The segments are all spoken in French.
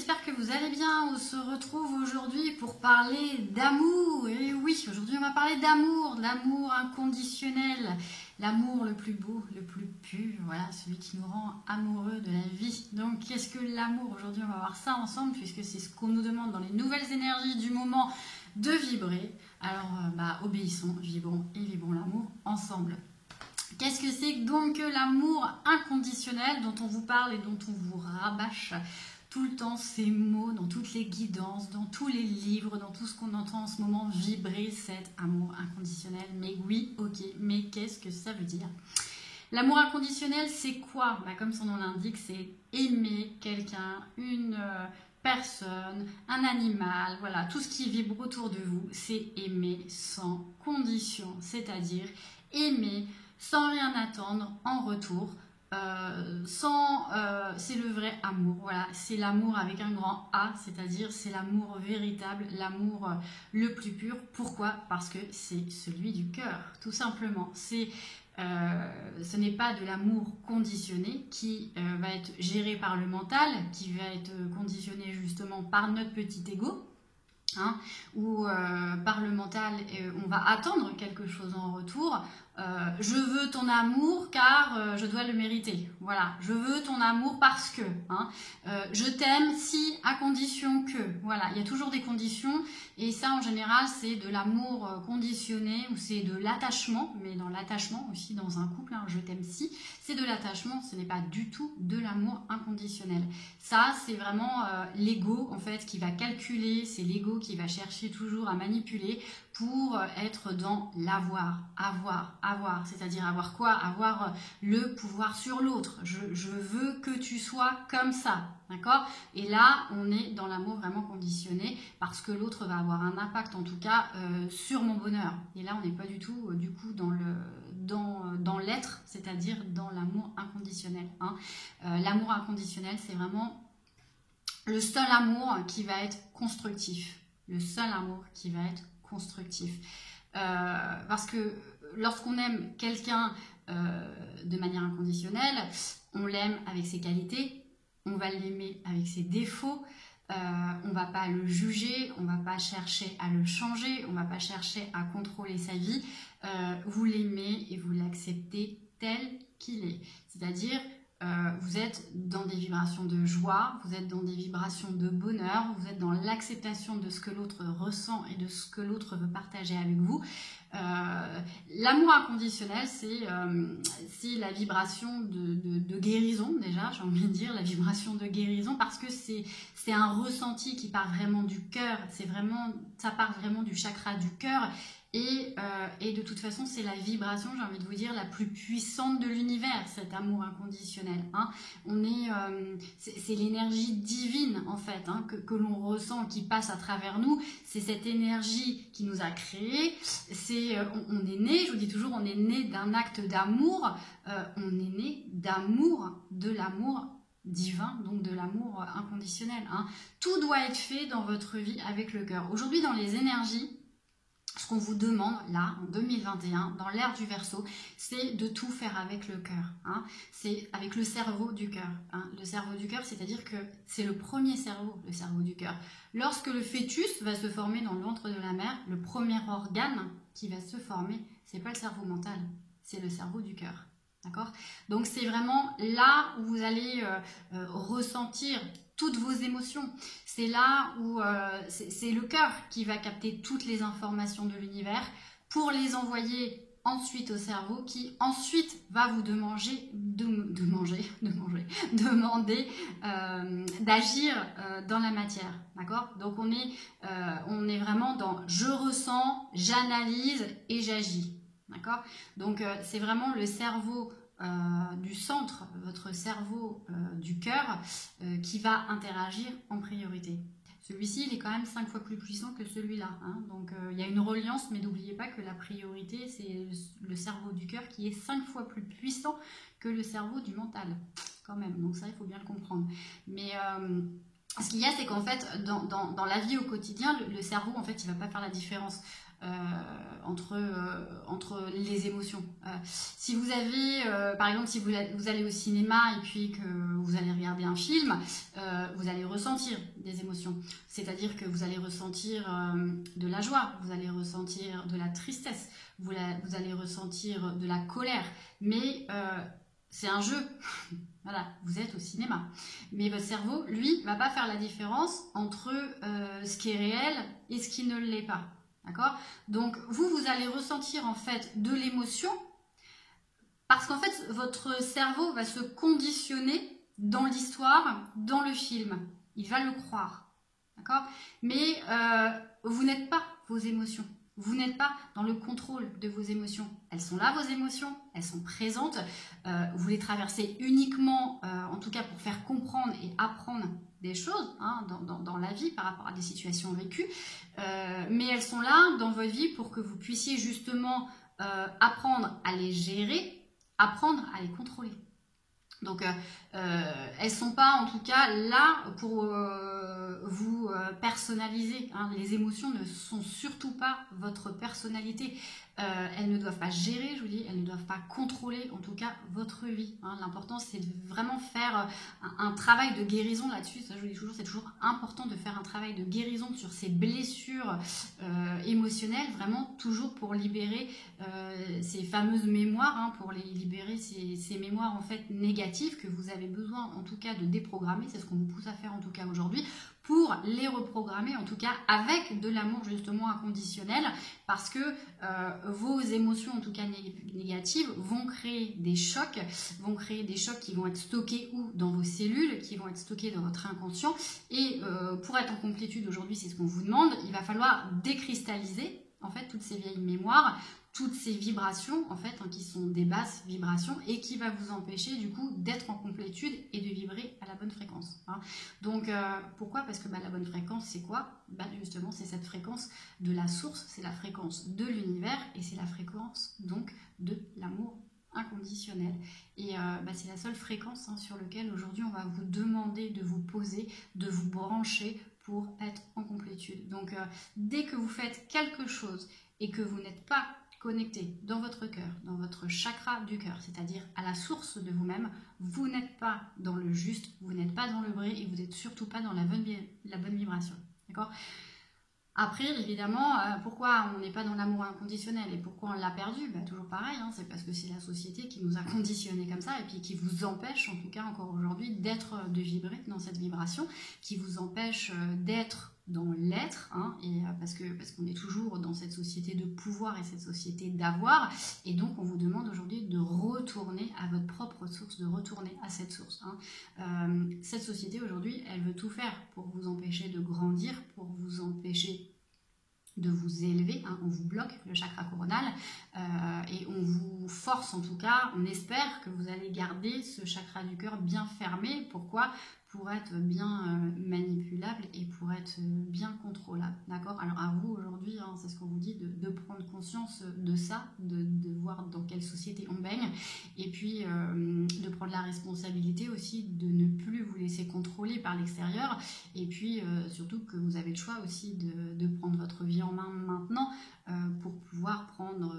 j'espère que vous allez bien. On se retrouve aujourd'hui pour parler d'amour. Et oui, aujourd'hui on va parler d'amour, de l'amour inconditionnel, l'amour le plus beau, le plus pur, voilà, celui qui nous rend amoureux de la vie. Donc qu'est-ce que l'amour? Aujourd'hui on va voir ça ensemble puisque c'est ce qu'on nous demande dans les nouvelles énergies du moment de vibrer. Alors obéissons, vibrons et vibrons l'amour ensemble. Qu'est-ce que c'est donc l'amour inconditionnel dont on vous parle et dont on vous rabâche tout le temps ces mots, dans toutes les guidances, dans tous les livres, dans tout ce qu'on entend en ce moment vibrer cet amour inconditionnel? Mais oui, ok, mais qu'est-ce que ça veut dire? L'amour inconditionnel, c'est quoi? Comme son nom l'indique, c'est aimer quelqu'un, une personne, un animal, voilà, tout ce qui vibre autour de vous, c'est aimer sans condition, c'est-à-dire aimer sans rien attendre en retour, c'est le vrai amour, voilà, c'est l'amour avec un grand A, c'est-à-dire c'est l'amour véritable, l'amour le plus pur. Pourquoi? Parce que c'est celui du cœur, tout simplement. Ce n'est pas de l'amour conditionné qui va être géré par le mental, qui va être conditionné justement par notre petit ego. Ou par le mental, on va attendre quelque chose en retour. Je veux ton amour car je dois le mériter. Voilà, je veux ton amour parce que. Je t'aime si à condition que. Voilà, il y a toujours des conditions et ça en général c'est de l'amour conditionné ou c'est de l'attachement, mais dans l'attachement aussi dans un couple, je t'aime si, c'est de l'attachement, ce n'est pas du tout de l'amour inconditionnel. Ça c'est vraiment l'ego en fait qui va calculer, c'est l'ego qui va chercher toujours à manipuler pour être dans l'avoir, avoir, c'est-à-dire avoir quoi? Avoir le pouvoir sur l'autre. Je veux que tu sois comme ça, d'accord? Et là, on est dans l'amour vraiment conditionné parce que l'autre va avoir un impact, en tout cas, sur mon bonheur. Et là, on n'est pas du tout, du coup, dans l'être, c'est-à-dire dans l'amour inconditionnel. L'amour inconditionnel, c'est vraiment le seul amour qui va être constructif. Le seul amour qui va être constructif. Parce que lorsqu'on aime quelqu'un de manière inconditionnelle, on l'aime avec ses qualités, on va l'aimer avec ses défauts, on va pas le juger, on va pas chercher à le changer, on va pas chercher à contrôler sa vie, vous l'aimez et vous l'acceptez tel qu'il est. C'est-à-dire vous êtes dans des vibrations de joie, vous êtes dans des vibrations de bonheur, vous êtes dans l'acceptation de ce que l'autre ressent et de ce que l'autre veut partager avec vous. L'amour inconditionnel, c'est la vibration de guérison, déjà, j'ai envie de dire, la vibration de guérison, parce que c'est un ressenti qui part vraiment du cœur, ça part vraiment du chakra du cœur. Et de toute façon, c'est la vibration, j'ai envie de vous dire, la plus puissante de l'univers, cet amour inconditionnel. C'est l'énergie divine, en fait, que l'on ressent, qui passe à travers nous. C'est cette énergie qui nous a créés. On est né, je vous dis toujours, on est né d'un acte d'amour. On est né d'amour, de l'amour divin, donc de l'amour inconditionnel. Tout doit être fait dans votre vie avec le cœur. Aujourd'hui, dans les énergies, ce qu'on vous demande là en 2021 dans l'ère du Verseau, c'est de tout faire avec le cœur. C'est avec le cerveau du cœur. Le cerveau du cœur, c'est-à-dire que c'est le premier cerveau, le cerveau du cœur. Lorsque le fœtus va se former dans le ventre de la mère, le premier organe qui va se former, c'est pas le cerveau mental, c'est le cerveau du cœur. D'accord? Donc c'est vraiment là où vous allez ressentir toutes vos émotions. C'est là où c'est le cœur qui va capter toutes les informations de l'univers pour les envoyer ensuite au cerveau qui ensuite va vous demander d'agir dans la matière. D'accord? Donc on est vraiment dans je ressens, j'analyse et j'agis. D'accord? Donc c'est vraiment le cerveau du centre, votre cerveau du cœur qui va interagir en priorité. Celui-ci, il est quand même 5 fois plus puissant que celui-là. Donc il y a une reliance, mais n'oubliez pas que la priorité, c'est le cerveau du cœur qui est 5 fois plus puissant que le cerveau du mental. Quand même, donc ça, il faut bien le comprendre. Mais ce qu'il y a, c'est qu'en fait, dans la vie au quotidien, le cerveau, en fait, il ne va pas faire la différence. entre les émotions. Si vous avez, par exemple, si vous allez au cinéma et puis que vous allez regarder un film, vous allez ressentir des émotions. C'est-à-dire que vous allez ressentir de la joie, vous allez ressentir de la tristesse, vous allez ressentir de la colère. Mais c'est un jeu. Voilà, vous êtes au cinéma. Mais votre cerveau, lui, va pas faire la différence entre ce qui est réel et ce qui ne l'est pas. D'accord? Donc, vous allez ressentir en fait de l'émotion parce qu'en fait, votre cerveau va se conditionner dans l'histoire, dans le film. Il va le croire. D'accord? Mais vous n'êtes pas vos émotions. Vous n'êtes pas dans le contrôle de vos émotions. Elles sont là, vos émotions, elles sont présentes. Vous les traversez uniquement, en tout cas pour faire comprendre et apprendre des choses hein, dans la vie par rapport à des situations vécues. Mais elles sont là dans votre vie pour que vous puissiez justement apprendre à les gérer, apprendre à les contrôler. Donc, elles ne sont pas en tout cas là pour vous personnaliser. Hein. Les émotions ne sont surtout pas votre personnalité. Elles ne doivent pas gérer, je vous dis, elles ne doivent pas contrôler en tout cas votre vie. Hein. L'important c'est de vraiment faire un travail de guérison là-dessus. Ça je vous dis toujours, c'est toujours important de faire un travail de guérison sur ces blessures émotionnelles, vraiment toujours pour libérer ces fameuses mémoires, hein, pour les libérer ces mémoires en fait négatives que vous avez besoin en tout cas de déprogrammer. C'est ce qu'on vous pousse à faire en tout cas aujourd'hui, pour les reprogrammer en tout cas avec de l'amour justement inconditionnel, parce que vos émotions en tout cas négatives vont créer des chocs qui vont être stockés où dans vos cellules, qui vont être stockés dans votre inconscient, et pour être en complétude aujourd'hui, c'est ce qu'on vous demande, il va falloir décristalliser en fait toutes ces vieilles mémoires, toutes ces vibrations en fait hein, qui sont des basses vibrations et qui va vous empêcher du coup d'être en complétude et de vibrer à la bonne fréquence. Hein. Donc pourquoi? Parce que la bonne fréquence c'est quoi? Justement c'est cette fréquence de la source, c'est la fréquence de l'univers et c'est la fréquence donc de l'amour inconditionnel. Et c'est la seule fréquence hein, sur laquelle aujourd'hui on va vous demander de vous poser, de vous brancher pour être en complétude. Donc dès que vous faites quelque chose et que vous n'êtes pas connecté dans votre cœur, dans votre chakra du cœur, c'est-à-dire à la source de vous-même, vous n'êtes pas dans le juste, vous n'êtes pas dans le vrai et vous n'êtes surtout pas dans la bonne vibration. D'accord? Après, évidemment, pourquoi on n'est pas dans l'amour inconditionnel et pourquoi on l'a perdu? Toujours pareil, hein, c'est parce que c'est la société qui nous a conditionnés comme ça et puis qui vous empêche, en tout cas encore aujourd'hui, de vibrer dans cette vibration, qui vous empêche d'être dans l'être, hein, et parce qu'on est toujours dans cette société de pouvoir et cette société d'avoir, et donc on vous demande aujourd'hui de retourner à votre propre source, de retourner à cette source. Hein. Cette société aujourd'hui, elle veut tout faire pour vous empêcher de grandir, pour vous empêcher de vous élever, hein, on vous bloque le chakra coronal et on vous force en tout cas, on espère que vous allez garder ce chakra du cœur bien fermé. Pourquoi? Pour être bien manipulable et pour être bien contrôlable. D'accord? Alors à vous aujourd'hui, hein, c'est ce qu'on vous dit, de prendre conscience de ça, de voir dans quelle société on baigne, et puis de prendre la responsabilité aussi de ne plus vous laisser contrôler par l'extérieur, et puis surtout que vous avez le choix aussi de prendre votre vie en main maintenant pour pouvoir prendre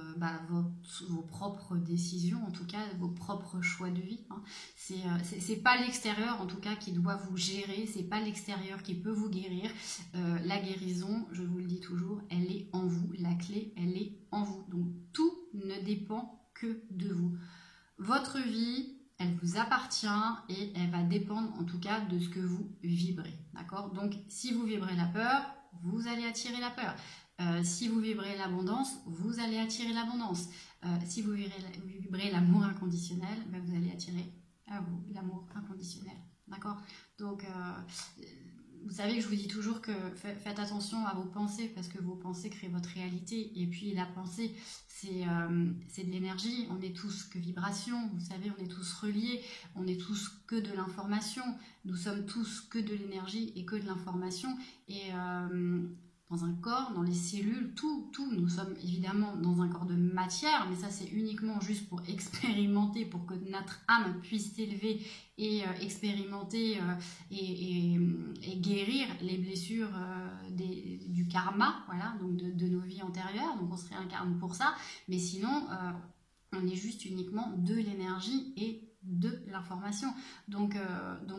vos propres décisions, en tout cas vos propres choix de vie. Hein. C'est pas l'extérieur en tout cas qui doit vous gérer, c'est pas l'extérieur qui peut vous guérir. La guérison, je vous le dis toujours, elle est en vous, la clé elle est en vous. Donc tout ne dépend que de vous. Votre vie, elle vous appartient et elle va dépendre en tout cas de ce que vous vibrez. D'accord? Donc si vous vibrez la peur, vous allez attirer la peur. Si vous vibrez l'abondance, vous allez attirer l'abondance. Si vous vibrez l'amour inconditionnel, vous allez attirer à vous l'amour inconditionnel. D'accord? Donc, vous savez que je vous dis toujours que faites attention à vos pensées parce que vos pensées créent votre réalité. Et puis la pensée, c'est de l'énergie. On est tous que vibration. Vous savez, on est tous reliés. On n'est tous que de l'information. Nous sommes tous que de l'énergie et que de l'information. Et dans un corps, dans les cellules, tout, nous sommes évidemment dans un corps de matière, mais ça c'est uniquement juste pour expérimenter, pour que notre âme puisse s'élever et expérimenter et et guérir les blessures du karma, voilà, donc de nos vies antérieures. Donc on se réincarne pour ça, mais sinon on est juste uniquement de l'énergie et de l'information. Donc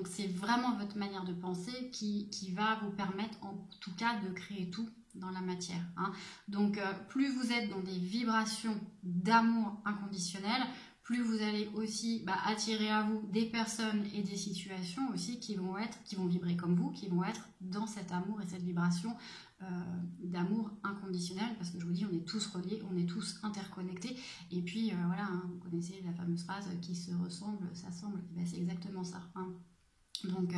c'est vraiment votre manière de penser qui va vous permettre en tout cas de créer tout dans la matière, hein. Donc plus vous êtes dans des vibrations d'amour inconditionnel, plus vous allez aussi attirer à vous des personnes et des situations aussi qui vont vibrer comme vous, qui vont être dans cet amour et cette vibration d'amour inconditionnel, parce que je vous dis, on est tous reliés, on est tous interconnectés, et puis voilà, hein, vous connaissez la fameuse phrase qui se ressemble, s'assemble, c'est exactement ça, hein. Donc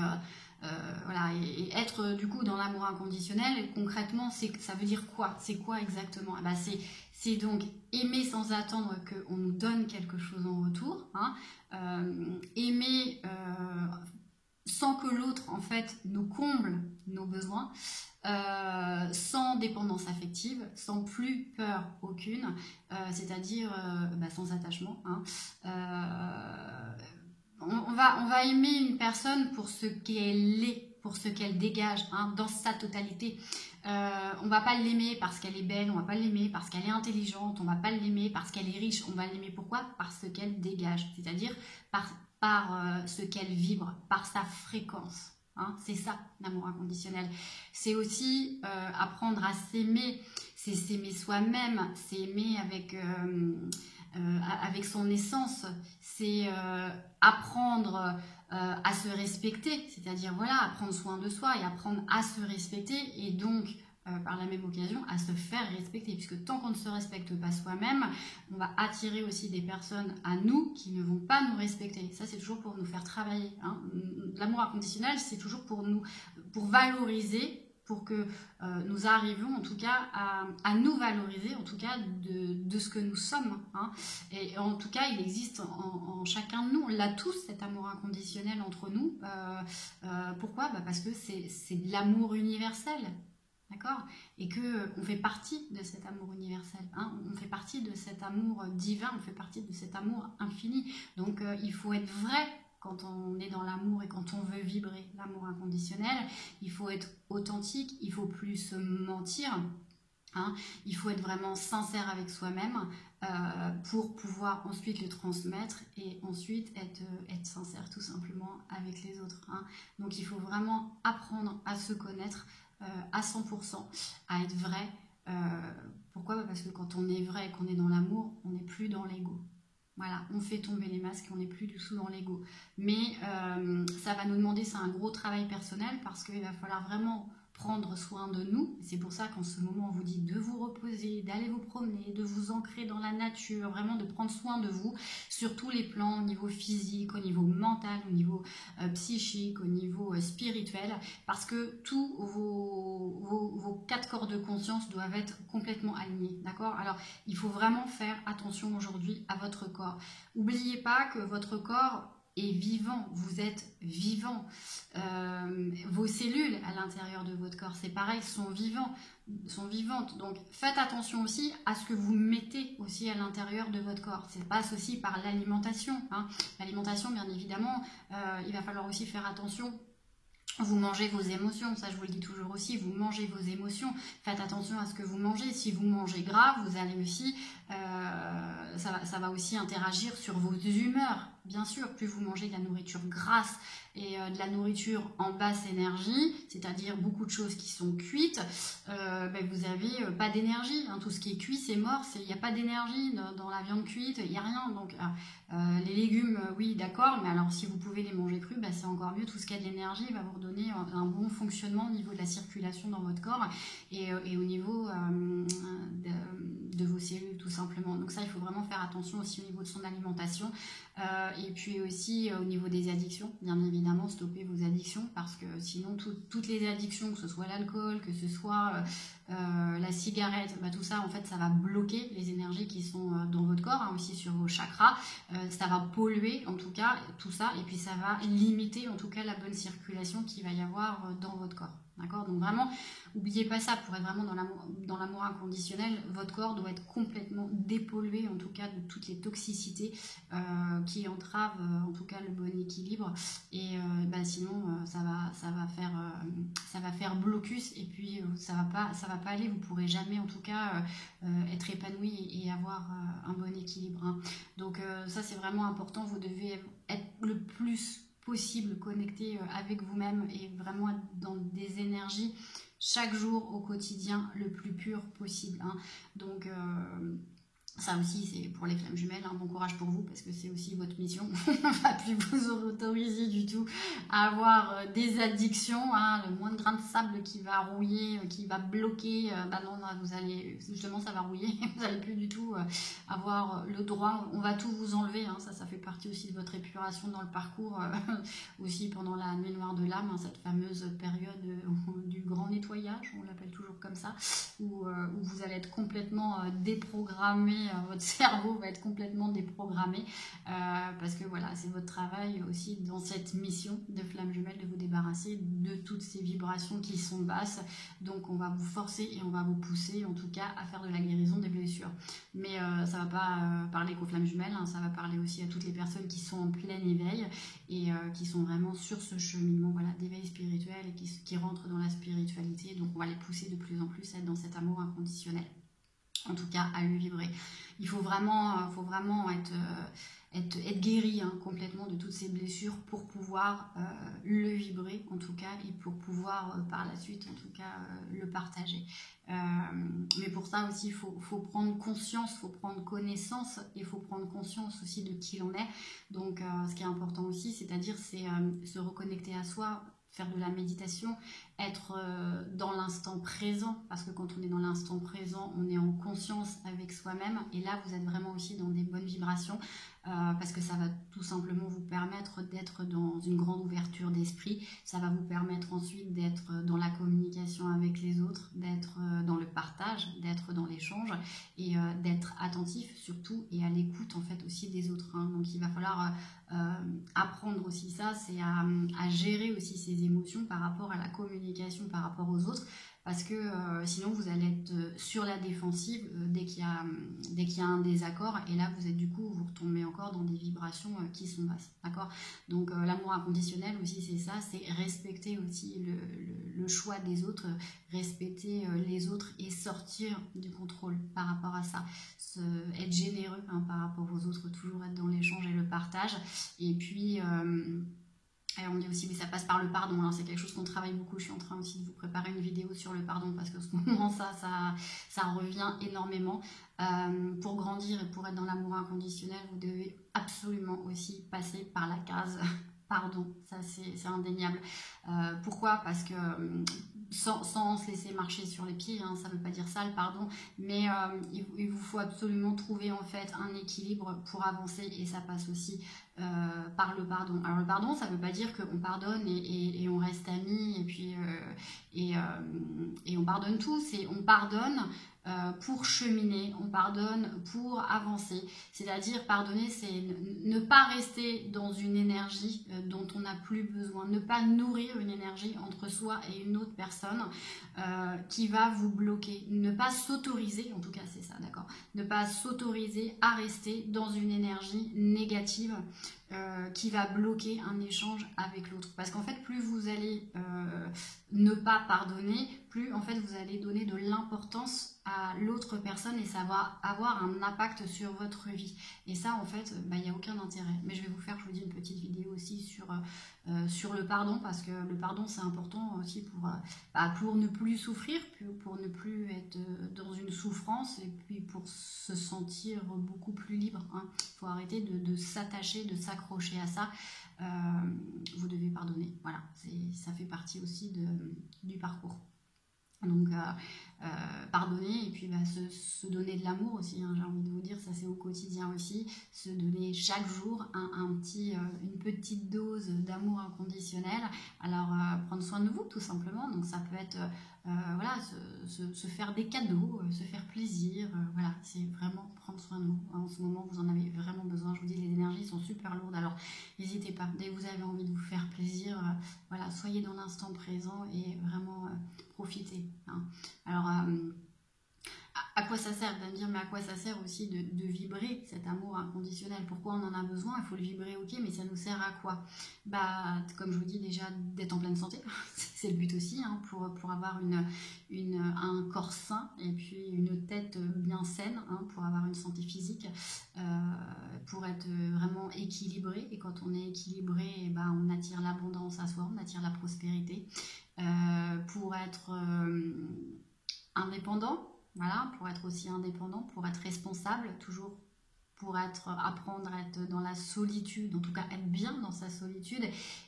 voilà, et être du coup dans l'amour inconditionnel, concrètement, ça veut dire quoi? C'est quoi exactement? C'est donc aimer sans attendre qu'on nous donne quelque chose en retour, hein. Aimer sans que l'autre en fait nous comble nos besoins, sans dépendance affective, sans plus peur aucune, c'est-à-dire sans attachement, hein. On va aimer une personne pour ce qu'elle est, pour ce qu'elle dégage, hein, dans sa totalité. On va pas l'aimer parce qu'elle est belle, on va pas l'aimer parce qu'elle est intelligente, on va pas l'aimer parce qu'elle est riche, on va l'aimer pourquoi? Parce qu'elle dégage, c'est-à-dire par ce qu'elle vibre, par sa fréquence, hein. C'est ça l'amour inconditionnel. C'est aussi apprendre à s'aimer, c'est s'aimer soi-même, c'est aimer avec son essence, c'est apprendre à se respecter, c'est-à-dire voilà, à prendre soin de soi et apprendre à se respecter, et donc par la même occasion à se faire respecter, puisque tant qu'on ne se respecte pas soi-même, on va attirer aussi des personnes à nous qui ne vont pas nous respecter. Ça, c'est toujours pour nous faire travailler, hein. L'amour inconditionnel, c'est toujours pour valoriser, pour que nous arrivions en tout cas à nous valoriser, en tout cas de ce que nous sommes, hein. Et en tout cas, il existe en chacun de nous, on l'a tous, cet amour inconditionnel entre nous. Pourquoi? Parce que c'est de l'amour universel, d'accord? Et qu'on fait partie de cet amour universel, hein. On fait partie de cet amour divin, on fait partie de cet amour infini. Donc il faut être vrai. Quand on est dans l'amour et quand on veut vibrer l'amour inconditionnel, il faut être authentique, il faut plus se mentir, hein. Il faut être vraiment sincère avec soi-même pour pouvoir ensuite le transmettre et ensuite être sincère tout simplement avec les autres, hein. Donc il faut vraiment apprendre à se connaître à 100%, à être vrai. Pourquoi? Parce que quand on est vrai et qu'on est dans l'amour, on n'est plus dans l'ego. Voilà, on fait tomber les masques et on n'est plus du tout dans l'ego. Mais ça va nous demander, c'est un gros travail personnel, parce qu'il va falloir vraiment prendre soin de nous. C'est pour ça qu'en ce moment, on vous dit de vous reposer, d'aller vous promener, de vous ancrer dans la nature, vraiment de prendre soin de vous sur tous les plans, au niveau physique, au niveau mental, au niveau psychique, au niveau spirituel, parce que tous vos 4 corps de conscience doivent être complètement alignés, d'accord? Alors, il faut vraiment faire attention aujourd'hui à votre corps. N'oubliez pas que votre corps est vivant, vous êtes vivant. Vos cellules à l'intérieur de votre corps, c'est pareil, sont vivantes. Donc faites attention aussi à ce que vous mettez aussi à l'intérieur de votre corps. Ça passe aussi par l'alimentation, hein. L'alimentation, bien évidemment, il va falloir aussi faire attention. Vous mangez vos émotions, ça je vous le dis toujours aussi, vous mangez vos émotions, faites attention à ce que vous mangez. Si vous mangez gras, vous allez aussi, ça va aussi interagir sur vos humeurs. Bien sûr, plus vous mangez de la nourriture grasse et de la nourriture en basse énergie, c'est-à-dire beaucoup de choses qui sont cuites, vous n'avez pas d'énergie, hein. Tout ce qui est cuit, c'est mort, il n'y a pas d'énergie dans la viande cuite, il n'y a rien. Donc les légumes, oui, d'accord, mais alors si vous pouvez les manger crus, c'est encore mieux. Tout ce qui a de l'énergie va vous redonner un bon fonctionnement au niveau de la circulation dans votre corps et au niveau de vos cellules, tout simplement. Donc ça, il faut vraiment faire attention aussi au niveau de son alimentation. Et puis aussi au niveau des addictions, bien évidemment, stopper vos addictions, parce que sinon toutes les addictions, que ce soit l'alcool, que ce soit la cigarette, tout ça en fait ça va bloquer les énergies qui sont dans votre corps, hein, aussi sur vos chakras, ça va polluer en tout cas tout ça, et puis ça va limiter en tout cas la bonne circulation qu'il va y avoir dans votre corps. D'accord? Donc vraiment, n'oubliez pas ça, pour être vraiment dans l'amour inconditionnel, votre corps doit être complètement dépollué, en tout cas de toutes les toxicités qui entravent en tout cas le bon équilibre. Et sinon, ça va faire blocus, et puis ça va pas aller. Vous pourrez jamais en tout cas être épanoui et avoir un bon équilibre. Hein. Donc ça c'est vraiment important. Vous devez être le plus possible connecté avec vous-même et vraiment être dans des énergies chaque jour au quotidien le plus pur possible. Hein. Donc ça aussi c'est pour les flammes jumelles, hein. Bon courage pour vous parce que c'est aussi votre mission. On ne va plus vous autoriser du tout à avoir des addictions, hein. Le moindre grain de sable qui va rouiller, qui va bloquer, non, vous allez, justement ça va rouiller, vous n'allez plus du tout avoir le droit, on va tout vous enlever, hein. Ça fait partie aussi de votre épuration dans le parcours, aussi pendant la nuit noire de l'âme, hein, cette fameuse période du grand nettoyage, on l'appelle toujours comme ça, où vous allez être complètement déprogrammé, votre cerveau va être complètement déprogrammé, parce que voilà, c'est votre travail aussi dans cette mission de flamme jumelle de vous débarrasser de toutes ces vibrations qui sont basses. Donc on va vous forcer et on va vous pousser en tout cas à faire de la guérison des blessures. Mais ça va pas parler qu'aux flammes jumelles, hein, ça va parler aussi à toutes les personnes qui sont en plein éveil et qui sont vraiment sur ce cheminement, voilà, d'éveil spirituel et qui rentrent dans la spiritualité. Donc on va les pousser de plus en plus à être dans cet amour inconditionnel. En tout cas, à le vibrer. Il faut vraiment être guéri, hein, complètement de toutes ces blessures pour pouvoir le vibrer, en tout cas, et pour pouvoir par la suite, en tout cas, le partager. Mais pour ça aussi, il faut prendre conscience, il faut prendre connaissance, et il faut prendre conscience aussi de qui l'on est. Donc, ce qui est important aussi, c'est-à-dire, c'est se reconnecter à soi, faire de la méditation, être dans l'instant présent, parce que quand on est dans l'instant présent, on est en conscience avec soi-même, et là vous êtes vraiment aussi dans des bonnes vibrations, parce que ça va tout simplement vous permettre d'être dans une grande ouverture d'esprit, ça va vous permettre ensuite d'être dans la communication avec les autres, d'être dans le partage, d'être dans l'échange, et d'être attentif surtout, et à l'écoute en fait aussi des autres, hein. Donc il va falloir apprendre aussi ça, c'est à gérer aussi ses émotions par rapport à la communication, par rapport aux autres, parce que sinon vous allez être sur la défensive dès qu'il y a un désaccord, et là vous retombez encore dans des vibrations qui sont basses, d'accord. Donc l'amour inconditionnel aussi c'est ça, c'est respecter aussi le choix des autres, respecter les autres et sortir du contrôle par rapport à ça, être généreux, hein, par rapport aux autres, toujours être dans l'échange et le partage, et puis on me dit aussi, mais ça passe par le pardon. Alors c'est quelque chose qu'on travaille beaucoup. Je suis en train aussi de vous préparer une vidéo sur le pardon, parce que ce moment, ça revient énormément. Pour grandir et pour être dans l'amour inconditionnel, vous devez absolument aussi passer par la case pardon. Ça, c'est indéniable. Pourquoi? Parce que sans se laisser marcher sur les pieds, hein, ça ne veut pas dire ça le pardon, mais il vous faut absolument trouver en fait un équilibre pour avancer, et ça passe aussi par le pardon. Alors le pardon, ça ne veut pas dire qu'on pardonne et on reste amis, et puis et on pardonne tout, c'est on pardonne pour cheminer, on pardonne pour avancer. C'est-à-dire pardonner, c'est ne pas rester dans une énergie dont on n'a plus besoin, ne pas nourrir une énergie entre soi et une autre personne qui va vous bloquer, ne pas s'autoriser, en tout cas c'est ça, d'accord, ne pas s'autoriser à rester dans une énergie négative qui va bloquer un échange avec l'autre. Parce qu'en fait, plus vous allez ne pas pardonner, plus en fait vous allez donner de l'importance à l'autre personne, et ça va avoir un impact sur votre vie. Et ça, en fait, il n'y a aucun intérêt. Mais je vais vous faire, je vous dis, une petite vidéo aussi sur le pardon, parce que le pardon, c'est important aussi pour ne plus souffrir, pour ne plus être dans une souffrance, et puis pour se sentir beaucoup plus libre, hein. Il faut arrêter de s'attacher, de s'accrocher à ça. Vous devez pardonner. Voilà, ça fait partie aussi du parcours. Donc pardonner, et puis se donner de l'amour aussi, hein, j'ai envie de vous dire, ça c'est au quotidien aussi, se donner chaque jour une petite dose d'amour inconditionnel. Alors prendre soin soin de vous tout simplement. Donc ça peut être voilà, se faire des cadeaux, se faire plaisir, voilà, c'est vraiment prendre soin de vous. En ce moment vous en avez vraiment besoin, je vous dis les énergies sont super lourdes, alors n'hésitez pas, dès que vous avez envie de vous faire plaisir, voilà, soyez dans l'instant présent et vraiment profitez, hein. Alors à quoi ça sert? Vous allez me dire, mais à quoi ça sert aussi de vibrer cet amour inconditionnel? Pourquoi on en a besoin? Il faut le vibrer, ok, mais ça nous sert à quoi? Bah, comme je vous dis déjà, d'être en pleine santé, c'est le but aussi, hein, pour avoir un corps sain et puis une tête bien saine, hein, pour avoir une santé physique, pour être vraiment équilibré. Et quand on est équilibré, eh ben, on attire l'abondance à soi, on attire la prospérité. Pour être indépendant, voilà, pour être aussi indépendant, pour être responsable, toujours pour apprendre à être dans la solitude, en tout cas être bien dans sa solitude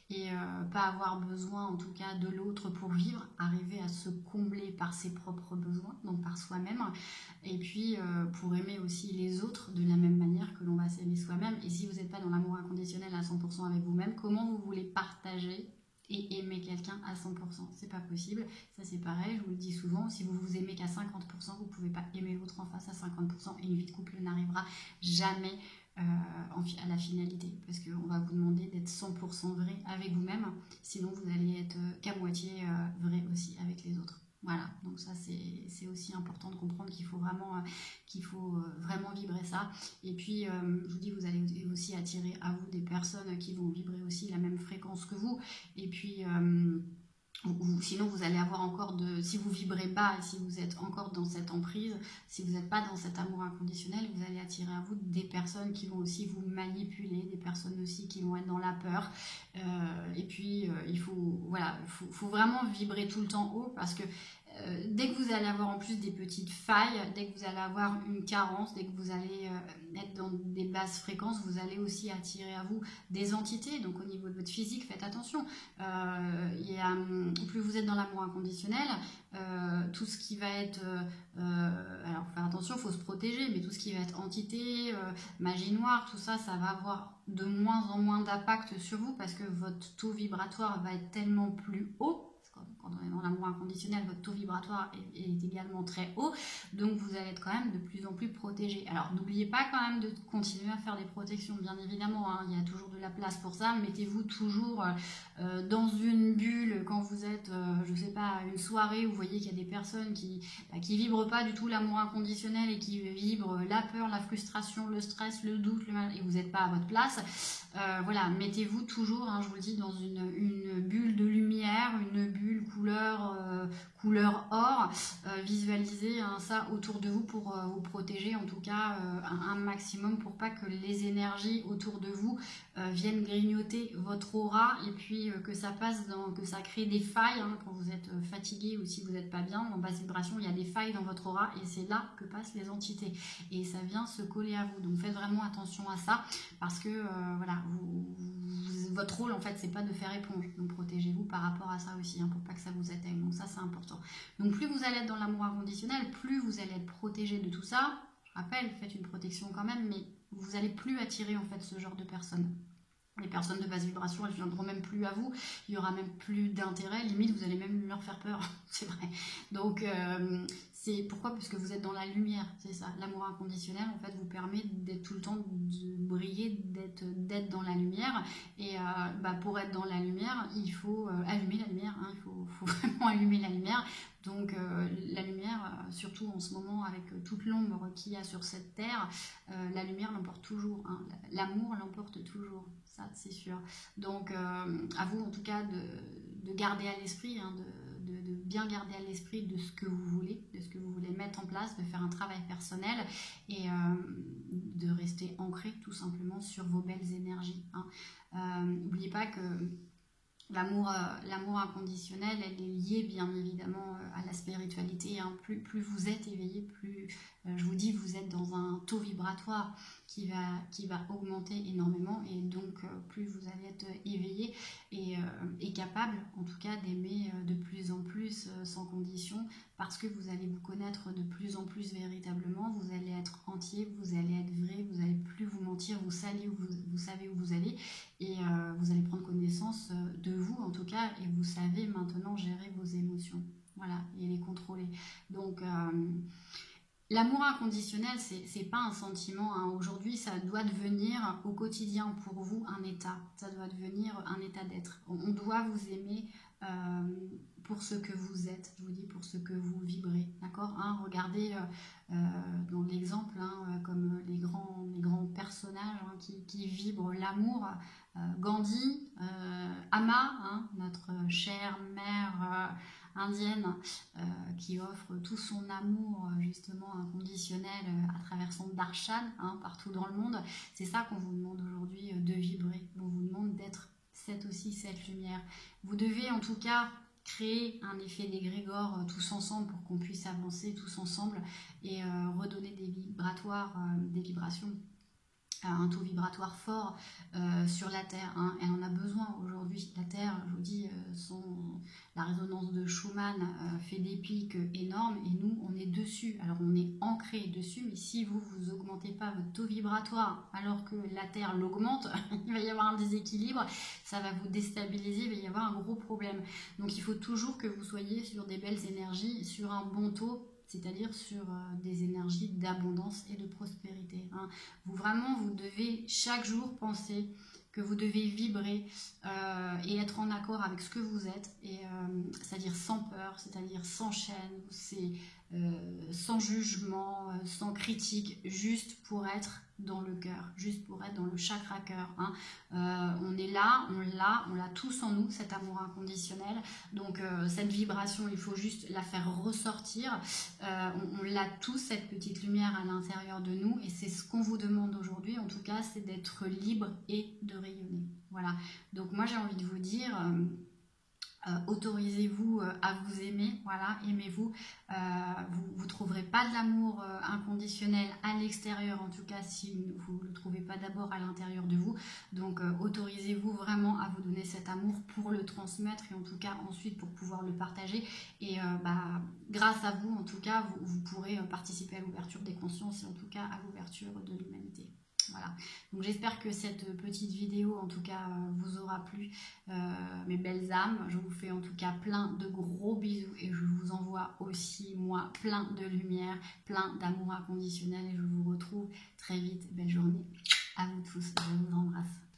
et pas avoir besoin en tout cas de l'autre pour vivre, arriver à se combler par ses propres besoins, donc par soi-même, et puis pour aimer aussi les autres de la même manière que l'on va s'aimer soi-même. Et si vous n'êtes pas dans l'amour inconditionnel à 100% avec vous-même, comment vous voulez partager et aimer quelqu'un à 100%? C'est pas possible. Ça c'est pareil, je vous le dis souvent, si vous vous aimez qu'à 50%, vous pouvez pas aimer l'autre en face à 50% et une vie de couple n'arrivera jamais à la finalité, parce qu'on va vous demander d'être 100% vrai avec vous-même, sinon vous allez être qu'à moitié vrai aussi avec les autres. Voilà, donc ça c'est aussi important de comprendre qu'il faut vraiment vibrer ça. Et puis je vous dis, vous allez aussi attirer à vous des personnes qui vont vibrer aussi la même fréquence que vous. Et puis sinon vous allez avoir encore si vous vibrez bas et si vous êtes encore dans cette emprise, si vous n'êtes pas dans cet amour inconditionnel, vous allez attirer à vous des personnes qui vont aussi vous manipuler, des personnes aussi qui vont être dans la peur. Et puis il faut vraiment vibrer tout le temps haut, parce que dès que vous allez avoir en plus des petites failles, dès que vous allez avoir une carence, dès que vous allez être dans des basses fréquences, vous allez aussi attirer à vous des entités. Donc au niveau de votre physique, faites attention. Plus vous êtes dans l'amour inconditionnel, tout ce qui va être alors faut faire attention, il faut se protéger, mais tout ce qui va être entité, magie noire, tout ça, ça va avoir de moins en moins d'impact sur vous, parce que votre taux vibratoire va être tellement plus haut. Quand on est dans l'amour inconditionnel, votre taux vibratoire est également très haut, donc vous allez être quand même de plus en plus protégé. Alors n'oubliez pas quand même de continuer à faire des protections, bien évidemment, hein, il y a toujours de la place pour ça. Mettez-vous toujours dans une bulle quand vous êtes, je sais pas, à une soirée où vous voyez qu'il y a des personnes qui vibrent pas du tout l'amour inconditionnel et qui vibrent la peur, la frustration, le stress, le doute, et vous n'êtes pas à votre place. Voilà, mettez-vous toujours, hein, je vous le dis, dans une bulle de lumière, une bulle couleur or, visualisez hein, ça autour de vous pour vous protéger, en tout cas un maximum, pour pas que les énergies autour de vous viennent grignoter votre aura, et puis que ça crée des failles, hein, quand vous êtes fatigué ou si vous n'êtes pas bien, en basse vibration, il y a des failles dans votre aura, et c'est là que passent les entités, et ça vient se coller à vous. Donc faites vraiment attention à ça, parce que voilà, votre rôle en fait c'est pas de faire éponge, donc protégez-vous par rapport à ça aussi, hein, pour pas que ça vous atteigne. Donc ça c'est important. Donc plus vous allez être dans l'amour inconditionnel, plus vous allez être protégé de tout ça. Je rappelle, faites une protection quand même, mais vous allez plus attirer en fait ce genre de personnes. Les personnes de basse vibration, elles viendront même plus à vous, il y aura même plus d'intérêt, limite vous allez même leur faire peur, c'est vrai. Donc c'est pourquoi? Parce que vous êtes dans la lumière, c'est ça. L'amour inconditionnel en fait vous permet d'être tout le temps, de briller, d'être dans la lumière. Et pour être dans la lumière, il faut allumer la lumière, hein, il faut vraiment allumer la lumière. Donc la lumière, surtout en ce moment avec toute l'ombre qu'il y a sur cette terre, la lumière l'emporte toujours, hein. L'amour l'emporte toujours, ça c'est sûr. Donc à vous en tout cas de garder à l'esprit, hein, de bien garder à l'esprit de ce que vous voulez, mettre en place, de faire un travail personnel et de rester ancré tout simplement sur vos belles énergies, hein. N'oubliez pas que l'amour inconditionnel, elle est liée bien évidemment à la spiritualité, hein. Plus vous êtes éveillé, plus je vous dis, vous êtes dans un taux vibratoire qui va augmenter énormément, et donc plus vous allez être éveillé et capable en tout cas d'aimer de plus en plus sans condition, parce que vous allez vous connaître de plus en plus véritablement, vous allez être entier, vous allez être vrai, vous n'allez plus vous mentir, vous savez où vous allez, et vous allez prendre connaissance de vous en tout cas, et vous savez maintenant gérer vos émotions, voilà, et les contrôler. Donc l'amour inconditionnel, c'est pas un sentiment, hein. Aujourd'hui, ça doit devenir au quotidien pour vous un état. Ça doit devenir un état d'être. On doit vous aimer pour ce que vous êtes, je vous dis, pour ce que vous vibrez. D'accord, hein. Regardez dans l'exemple, hein, comme les grands personnages, hein, qui vibrent l'amour. Gandhi, Amma, hein, notre chère mère indienne, qui offre tout son amour justement inconditionnel à travers son darshan, hein, partout dans le monde. C'est ça qu'on vous demande aujourd'hui de vibrer. On vous demande d'être cette lumière. Vous devez en tout cas créer un effet d'égrégore tous ensemble pour qu'on puisse avancer tous ensemble et redonner des vibrations, un taux vibratoire fort sur la Terre, hein. Elle en a besoin aujourd'hui. La Terre, je vous dis, la résonance de Schumann fait des pics énormes et nous, on est dessus. Alors, on est ancré dessus, mais si vous augmentez pas votre taux vibratoire alors que la Terre l'augmente, il va y avoir un déséquilibre, ça va vous déstabiliser, il va y avoir un gros problème. Donc, il faut toujours que vous soyez sur des belles énergies, sur un bon taux, c'est-à-dire sur des énergies d'abondance et de prospérité, hein. Vous devez chaque jour penser que vous devez vibrer et être en accord avec ce que vous êtes, c'est-à-dire sans peur, c'est-à-dire sans chaîne, sans jugement, sans critique, juste pour être dans le cœur, juste pour être dans le chakra cœur, hein. On est là, on l'a tous en nous, cet amour inconditionnel. Donc cette vibration, il faut juste la faire ressortir. On l'a tous, cette petite lumière à l'intérieur de nous, et c'est ce qu'on vous demande aujourd'hui, en tout cas, c'est d'être libre et de rayonner. Voilà. Donc moi j'ai envie de vous dire, autorisez-vous à vous aimer, voilà, aimez-vous. Vous ne trouverez pas de l'amour inconditionnel à l'extérieur, en tout cas si vous ne le trouvez pas d'abord à l'intérieur de vous. Donc autorisez-vous vraiment à vous donner cet amour pour le transmettre, et en tout cas ensuite pour pouvoir le partager. Et grâce à vous, en tout cas, vous pourrez participer à l'ouverture des consciences et en tout cas à l'ouverture de l'humanité. Voilà, donc j'espère que cette petite vidéo en tout cas vous aura plu, mes belles âmes. Je vous fais en tout cas plein de gros bisous et je vous envoie aussi moi plein de lumière, plein d'amour inconditionnel, et je vous retrouve très vite. Belle journée à vous tous, je vous embrasse.